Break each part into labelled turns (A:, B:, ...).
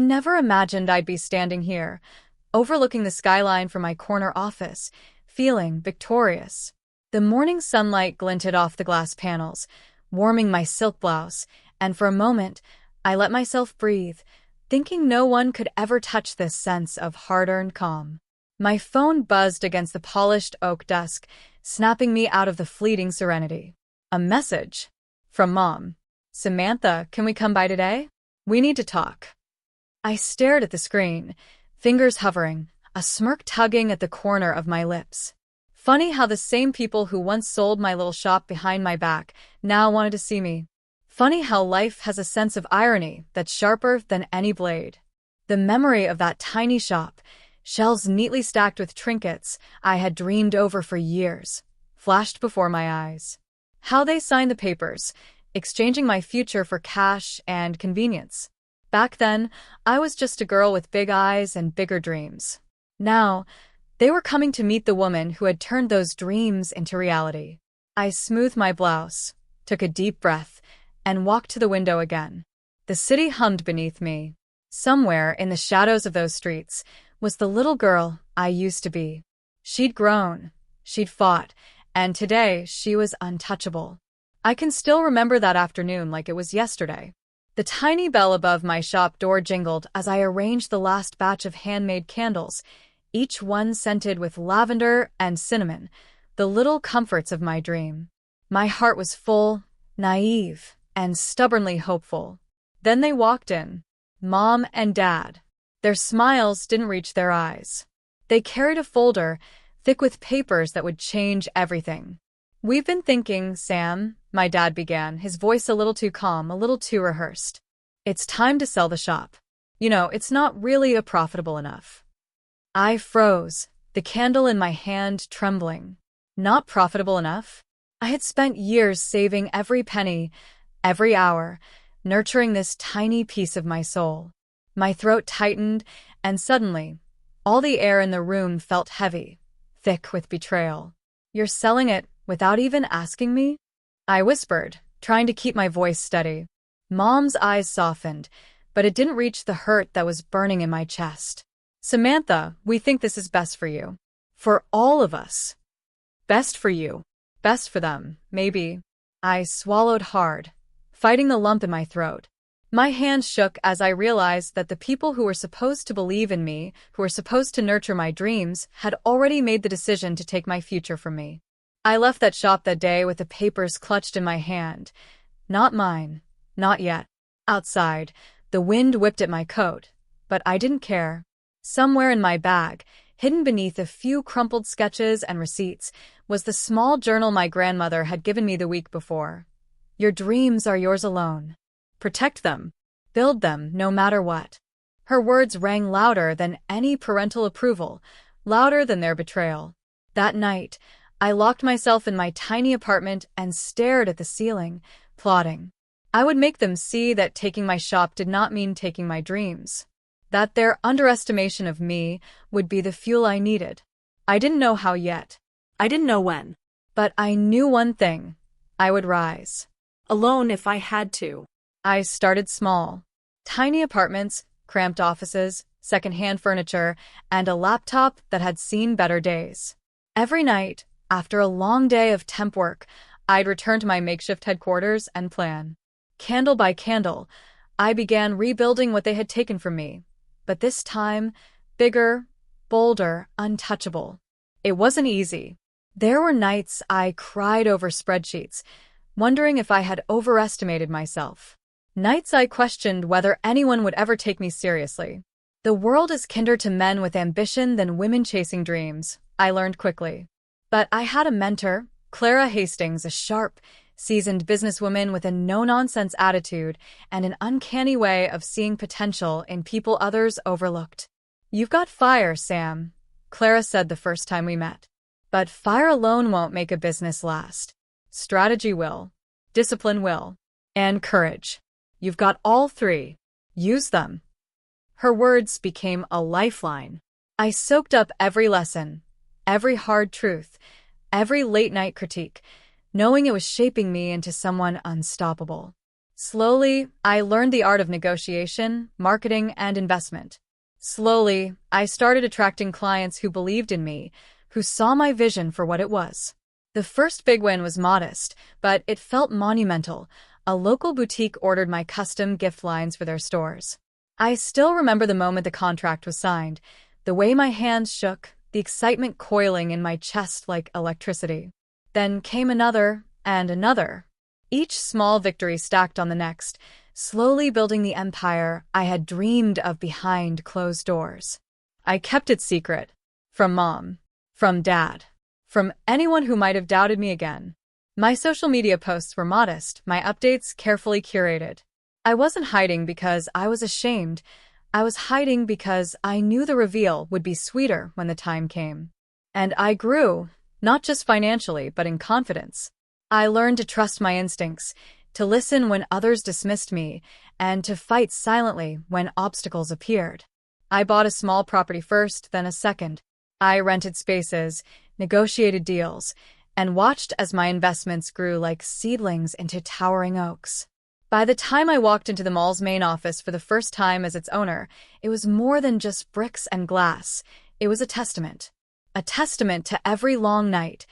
A: never imagined I'd be standing here, overlooking the skyline from my corner office, feeling victorious. The morning sunlight glinted off the glass panels, warming my silk blouse, and for a moment, I let myself breathe, thinking no one could ever touch this sense of hard-earned calm. My phone buzzed against the polished oak desk, snapping me out of the fleeting serenity. A message. From Mom. "Samantha, can we come by today? We need to talk." I stared at the screen, fingers hovering, a smirk tugging at the corner of my lips. Funny how the same people who once sold my little shop behind my back now wanted to see me. Funny how life has a sense of irony that's sharper than any blade. The memory of that tiny shop, shelves neatly stacked with trinkets I had dreamed over for years, flashed before my eyes. How they signed the papers, exchanging my future for cash and convenience. Back then, I was just a girl with big eyes and bigger dreams. Now, they were coming to meet the woman who had turned those dreams into reality. I smoothed my blouse, took a deep breath, and walked to the window again. The city hummed beneath me. Somewhere in the shadows of those streets was the little girl I used to be. She'd grown, she'd fought, and today she was untouchable. I can still remember that afternoon like it was yesterday. The tiny bell above my shop door jingled as I arranged the last batch of handmade candles, each one scented with lavender and cinnamon, the little comforts of my dream. My heart was full, naive, and stubbornly hopeful. Then they walked in, Mom and Dad. Their smiles didn't reach their eyes. They carried a folder, thick with papers that would change everything. "We've been thinking, Sam," my dad began, his voice a little too calm, a little too rehearsed. "It's time to sell the shop. It's not really profitable enough." I froze, the candle in my hand trembling. Not profitable enough? I had spent years saving every penny, every hour, nurturing this tiny piece of my soul. My throat tightened, and suddenly, all the air in the room felt heavy, thick with betrayal. "You're selling it without even asking me?" I whispered, trying to keep my voice steady. Mom's eyes softened, but it didn't reach the hurt that was burning in my chest. "Samantha, we think this is best for you. For all of us. Best for you. Best for them, maybe." I swallowed hard, fighting the lump in my throat. My hands shook as I realized that the people who were supposed to believe in me, who were supposed to nurture my dreams, had already made the decision to take my future from me. I left that shop that day with the papers clutched in my hand. Not mine. Not yet. Outside, the wind whipped at my coat, but I didn't care. Somewhere in my bag, hidden beneath a few crumpled sketches and receipts, was the small journal my grandmother had given me the week before. "Your dreams are yours alone. Protect them. Build them, no matter what." Her words rang louder than any parental approval, louder than their betrayal. That night, I locked myself in my tiny apartment and stared at the ceiling, plotting. I would make them see that taking my shop did not mean taking my dreams. That their underestimation of me would be the fuel I needed. I didn't know how yet. I didn't know when. But I knew one thing. I would rise. Alone if I had to. I started small. Tiny apartments, cramped offices, second-hand furniture, and a laptop that had seen better days. Every night, after a long day of temp work, I'd return to my makeshift headquarters and plan. Candle by candle, I began rebuilding what they had taken from me. But this time, bigger, bolder, untouchable. It wasn't easy. There were nights I cried over spreadsheets, wondering if I had overestimated myself. Nights I questioned whether anyone would ever take me seriously. The world is kinder to men with ambition than women chasing dreams, I learned quickly. But I had a mentor, Clara Hastings, a sharp, seasoned businesswoman with a no-nonsense attitude and an uncanny way of seeing potential in people others overlooked. "You've got fire, Sam," Clara said the first time we met. "But fire alone won't make a business last. Strategy will. Discipline will. And courage. You've got all three. Use them." Her words became a lifeline. I soaked up every lesson, every hard truth, every late-night critique, knowing it was shaping me into someone unstoppable. Slowly, I learned the art of negotiation, marketing, and investment. Slowly, I started attracting clients who believed in me, who saw my vision for what it was. The first big win was modest, but it felt monumental. A local boutique ordered my custom gift lines for their stores. I still remember the moment the contract was signed, the way my hands shook, the excitement coiling in my chest like electricity. Then came another, and another. Each small victory stacked on the next, slowly building the empire I had dreamed of behind closed doors. I kept it secret. From Mom. From Dad. From anyone who might have doubted me again. My social media posts were modest, my updates carefully curated. I wasn't hiding because I was ashamed. I was hiding because I knew the reveal would be sweeter when the time came. And I grew, not just financially, but in confidence. I learned to trust my instincts, to listen when others dismissed me, and to fight silently when obstacles appeared. I bought a small property first, then a second. I rented spaces, negotiated deals, and watched as my investments grew like seedlings into towering oaks. By the time I walked into the mall's main office for the first time as its owner, it was more than just bricks and glass. It was a testament. A testament to every long night,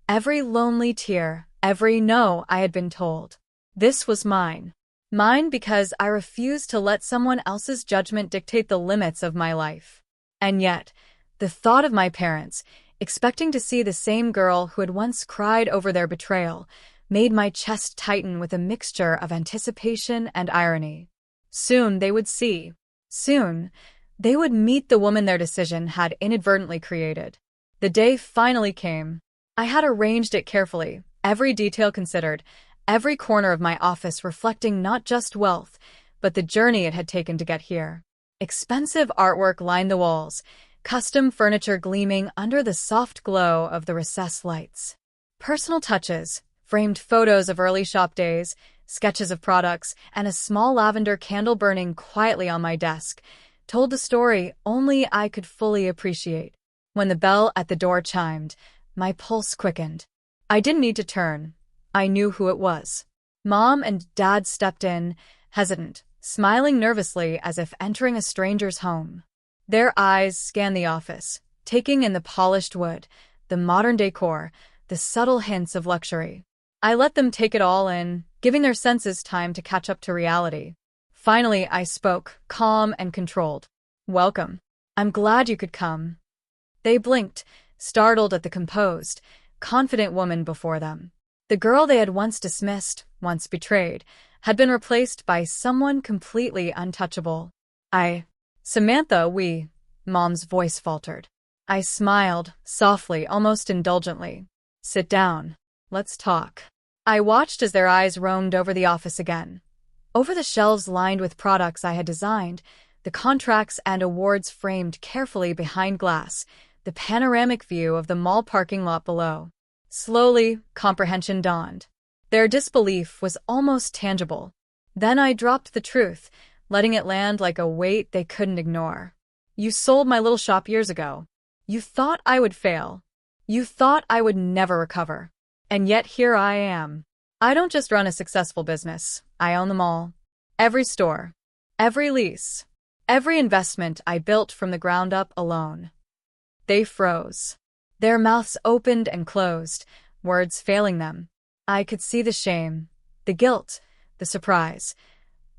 A: every lonely tear, every no I had been told. This was mine. Mine because I refused to let someone else's judgment dictate the limits of my life. And yet, the thought of my parents, expecting to see the same girl who had once cried over their betrayal, made my chest tighten with a mixture of anticipation and irony. Soon they would see. Soon, they would meet the woman their decision had inadvertently created. The day finally came. I had arranged it carefully, every detail considered, every corner of my office reflecting not just wealth, but the journey it had taken to get here. Expensive artwork lined the walls, custom furniture gleaming under the soft glow of the recessed lights. Personal touches, framed photos of early shop days, sketches of products, and a small lavender candle burning quietly on my desk, told the story only I could fully appreciate. When the bell at the door chimed, my pulse quickened. I didn't need to turn. I knew who it was. Mom and Dad stepped in, hesitant, smiling nervously as if entering a stranger's home. Their eyes scanned the office, taking in the polished wood, the modern decor, the subtle hints of luxury. I let them take it all in, giving their senses time to catch up to reality. Finally, I spoke, calm and controlled. "Welcome. I'm glad you could come." They blinked, startled at the composed, confident woman before them. The girl they had once dismissed, once betrayed, had been replaced by someone completely untouchable. Samantha, Mom's voice faltered. I smiled, softly, almost indulgently. "Sit down. Let's talk." I watched as their eyes roamed over the office again. Over the shelves lined with products I had designed, the contracts and awards framed carefully behind glass, the panoramic view of the mall parking lot below. Slowly, comprehension dawned. Their disbelief was almost tangible. Then I dropped the truth, letting it land like a weight they couldn't ignore. "You sold my little shop years ago. You thought I would fail. You thought I would never recover. And yet here I am. I don't just run a successful business. I own them all. Every store, every lease, every investment I built from the ground up alone." They froze. Their mouths opened and closed, words failing them. I could see the shame, the guilt, the surprise,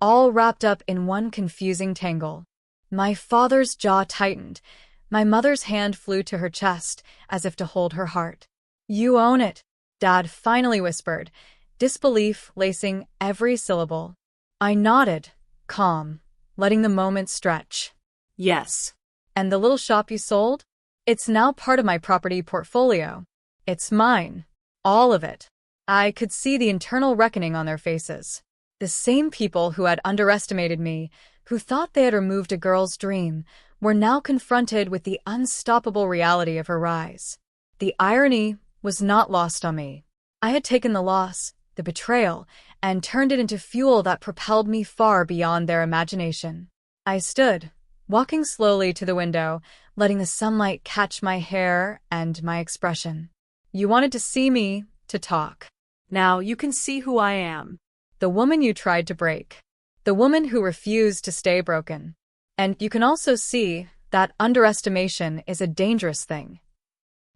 A: all wrapped up in one confusing tangle. My father's jaw tightened. My mother's hand flew to her chest, as if to hold her heart. "You own it," Dad finally whispered, disbelief lacing every syllable. I nodded, calm, letting the moment stretch. "Yes." "And the little shop you sold? It's now part of my property portfolio. It's mine. All of it." I could see the internal reckoning on their faces. The same people who had underestimated me, who thought they had removed a girl's dream, were now confronted with the unstoppable reality of her rise. The irony was not lost on me. I had taken the loss, the betrayal, and turned it into fuel that propelled me far beyond their imagination. I stood, walking slowly to the window, letting the sunlight catch my hair and my expression. "You wanted to see me, to talk. Now you can see who I am." The woman you tried to break. The woman who refused to stay broken. And you can also see that underestimation is a dangerous thing.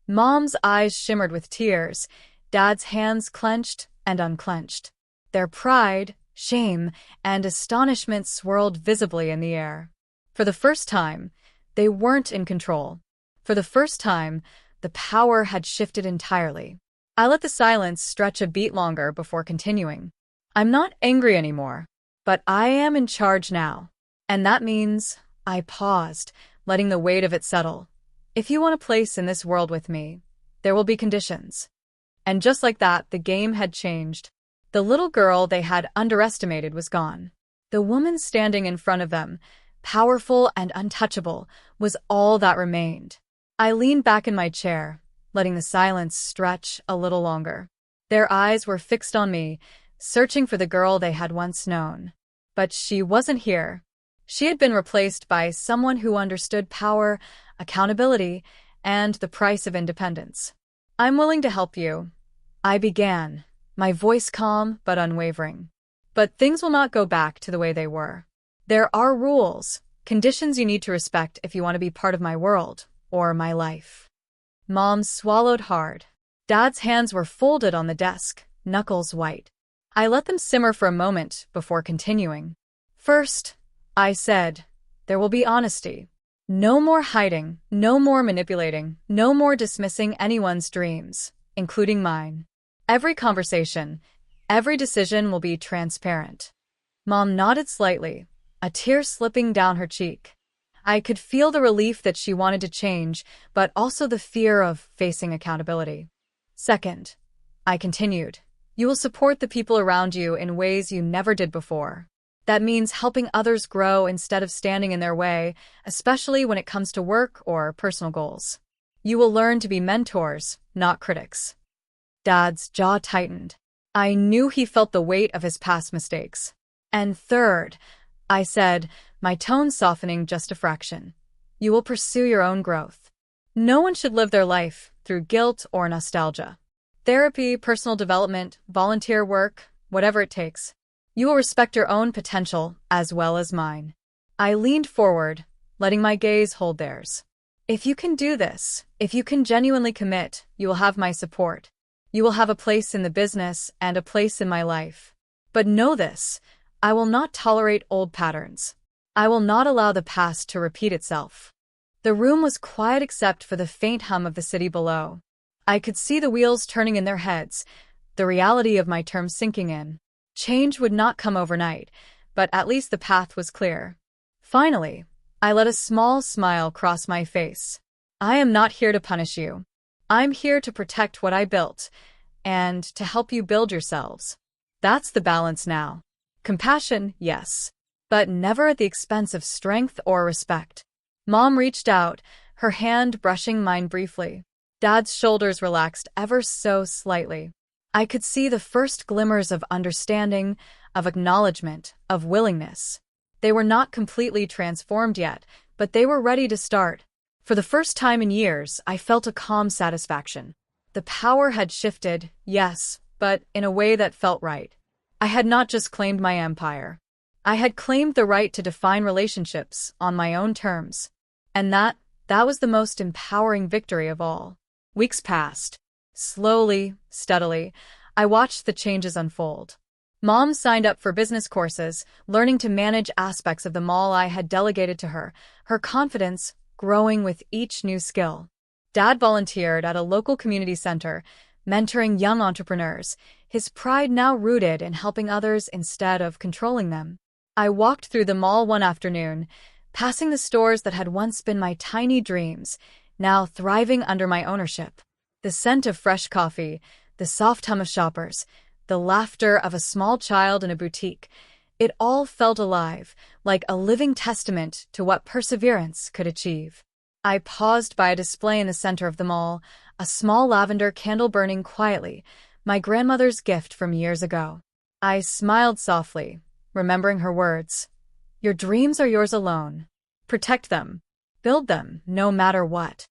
A: Mom's eyes shimmered with tears, Dad's hands clenched and unclenched. Their pride, shame, and astonishment swirled visibly in the air. For the first time, they weren't in control. For the first time, the power had shifted entirely. I let the silence stretch a beat longer before continuing. I'm not angry anymore, but I am in charge now. And that means I paused, letting the weight of it settle. If you want a place in this world with me, there will be conditions. And just like that, the game had changed. The little girl they had underestimated was gone. The woman standing in front of them, powerful and untouchable, was all that remained. I leaned back in my chair, letting the silence stretch a little longer. Their eyes were fixed on me, searching for the girl they had once known. But she wasn't here. She had been replaced by someone who understood power, accountability, and the price of independence. I'm willing to help you, I began, my voice calm but unwavering. But things will not go back to the way they were. There are rules, conditions you need to respect if you want to be part of my world, or my life. Mom swallowed hard. Dad's hands were folded on the desk, knuckles white. I let them simmer for a moment before continuing. First, I said, there will be honesty. No more hiding, no more manipulating, no more dismissing anyone's dreams, including mine. Every conversation, every decision will be transparent. Mom nodded slightly, a tear slipping down her cheek. I could feel the relief that she wanted to change, but also the fear of facing accountability. Second, I continued, you will support the people around you in ways you never did before. That means helping others grow instead of standing in their way, especially when it comes to work or personal goals. You will learn to be mentors, not critics. Dad's jaw tightened. I knew he felt the weight of his past mistakes. And third, I said, my tone softening just a fraction, you will pursue your own growth. No one should live their life through guilt or nostalgia. Therapy, personal development, volunteer work, whatever it takes. You will respect your own potential as well as mine. I leaned forward, letting my gaze hold theirs. If you can do this, if you can genuinely commit, you will have my support. You will have a place in the business and a place in my life. But know this, I will not tolerate old patterns. I will not allow the past to repeat itself. The room was quiet except for the faint hum of the city below. I could see the wheels turning in their heads, the reality of my terms sinking in. Change would not come overnight, but at least the path was clear. Finally, I let a small smile cross my face. I am not here to punish you. I'm here to protect what I built, and to help you build yourselves. That's the balance now. Compassion, yes, but never at the expense of strength or respect. Mom reached out, her hand brushing mine briefly. Dad's shoulders relaxed ever so slightly. I could see the first glimmers of understanding, of acknowledgement, of willingness. They were not completely transformed yet, but they were ready to start. For the first time in years, I felt a calm satisfaction. The power had shifted, yes, but in a way that felt right. I had not just claimed my empire. I had claimed the right to define relationships on my own terms. And that was the most empowering victory of all. Weeks passed. Slowly, steadily, I watched the changes unfold. Mom signed up for business courses, learning to manage aspects of the mall I had delegated to her, her confidence growing with each new skill. Dad volunteered at a local community center, mentoring young entrepreneurs, his pride now rooted in helping others instead of controlling them. I walked through the mall one afternoon, passing the stores that had once been my tiny dreams, now thriving under my ownership. The scent of fresh coffee, the soft hum of shoppers, the laughter of a small child in a boutique, it all felt alive, like a living testament to what perseverance could achieve. I paused by a display in the center of the mall, a small lavender candle burning quietly, my grandmother's gift from years ago. I smiled softly, remembering her words. Your dreams are yours alone. Protect them. Build them, no matter what.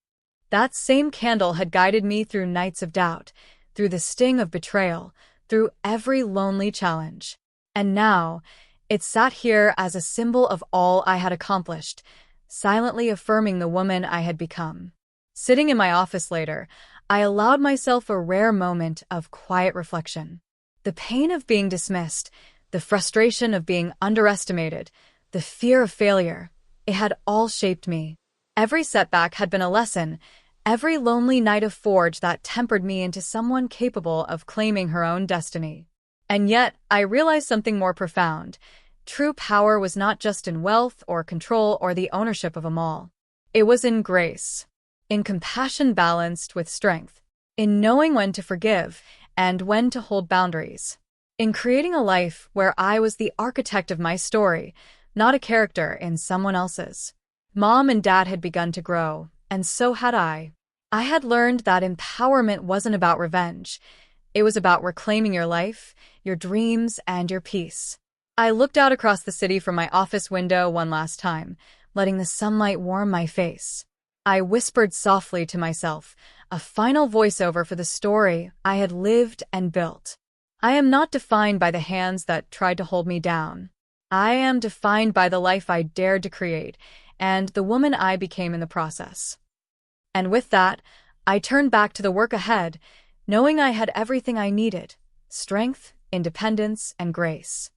A: That same candle had guided me through nights of doubt, through the sting of betrayal, through every lonely challenge. And now, it sat here as a symbol of all I had accomplished, silently affirming the woman I had become. Sitting in my office later, I allowed myself a rare moment of quiet reflection. The pain of being dismissed, the frustration of being underestimated, the fear of failure, it had all shaped me. Every setback had been a lesson, every lonely night a forge that tempered me into someone capable of claiming her own destiny. And yet, I realized something more profound. True power was not just in wealth or control or the ownership of a mall. It was in grace, in compassion balanced with strength, in knowing when to forgive and when to hold boundaries, in creating a life where I was the architect of my story, not a character in someone else's. Mom and Dad had begun to grow, and so had I. I had learned that empowerment wasn't about revenge. It was about reclaiming your life, your dreams, and your peace. I looked out across the city from my office window one last time, letting the sunlight warm my face. I whispered softly to myself, a final voiceover for the story I had lived and built. I am not defined by the hands that tried to hold me down. I am defined by the life I dared to create, and the woman I became in the process. And with that, I turned back to the work ahead, knowing I had everything I needed: strength, independence, and grace.